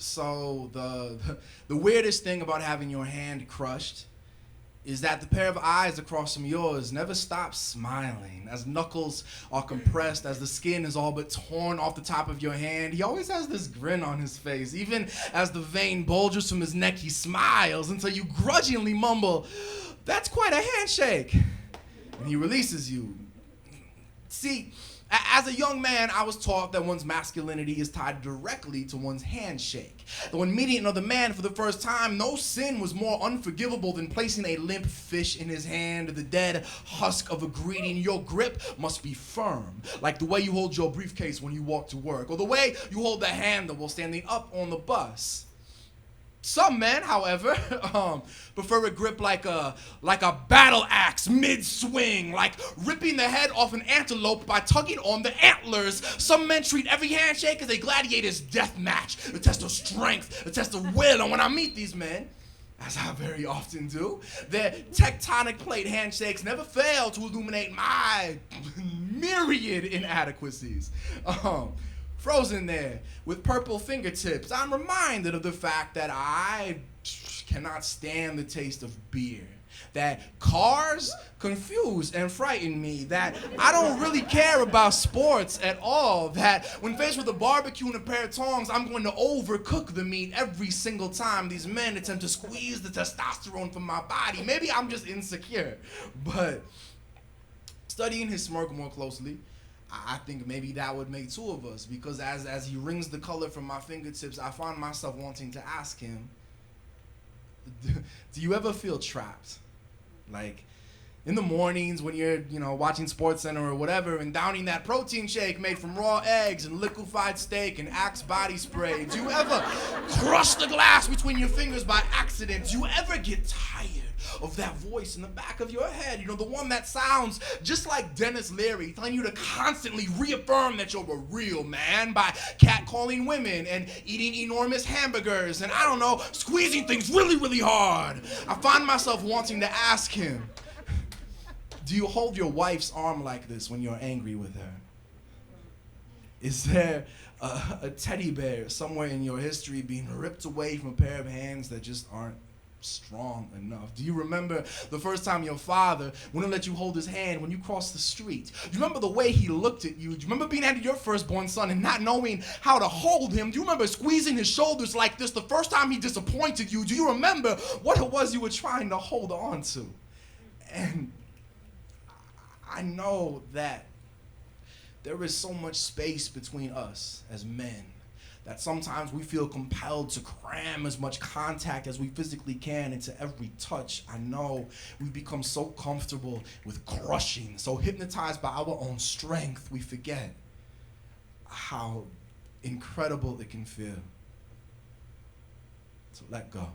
So the weirdest thing about having your hand crushed is that the pair of eyes across from yours never stop smiling. As knuckles are compressed, as the skin is all but torn off the top of your hand, he always has this grin on his face. Even as the vein bulges from his neck, he smiles until you grudgingly mumble, "That's quite a handshake." And he releases you. See, as a young man, I was taught that one's masculinity is tied directly to one's handshake. That when meeting another man for the first time, no sin was more unforgivable than placing a limp fish in his hand, the dead husk of a greeting. Your grip must be firm, like the way you hold your briefcase when you walk to work, or the way you hold the handle while standing up on the bus. Some men, however, prefer a grip like a battle axe mid-swing, like ripping the head off an antelope by tugging on the antlers. Some men treat every handshake as a gladiator's death match, a test of strength, a test of will. And when I meet these men, as I very often do, their tectonic plate handshakes never fail to illuminate my myriad inadequacies. Frozen there with purple fingertips, I'm reminded of the fact that I cannot stand the taste of beer, that cars confuse and frighten me, that I don't really care about sports at all, that when faced with a barbecue and a pair of tongs, I'm going to overcook the meat every single time these men attempt to squeeze the testosterone from my body. Maybe I'm just insecure, but studying his smirk more closely, I think maybe that would make two of us, because as he wrings the color from my fingertips, I find myself wanting to ask him, do you ever feel trapped? Like, in the mornings when you're, watching SportsCenter or whatever and downing that protein shake made from raw eggs and liquefied steak and Axe body spray, do you ever crush the glass between your fingers by accident? Do you ever get tired of that voice in the back of your head? The one that sounds just like Dennis Leary, telling you to constantly reaffirm that you're a real man by catcalling women and eating enormous hamburgers and, I don't know, squeezing things really, really hard. I find myself wanting to ask him, do you hold your wife's arm like this when you're angry with her? Is there a teddy bear somewhere in your history being ripped away from a pair of hands that just aren't strong enough? Do you remember the first time your father wouldn't let you hold his hand when you crossed the street? Do you remember the way he looked at you? Do you remember being handed your firstborn son and not knowing how to hold him? Do you remember squeezing his shoulders like this the first time he disappointed you? Do you remember what it was you were trying to hold on to? And I know that there is so much space between us as men that sometimes we feel compelled to cram as much contact as we physically can into every touch. I know we've become so comfortable with crushing, so hypnotized by our own strength, we forget how incredible it can feel to let go.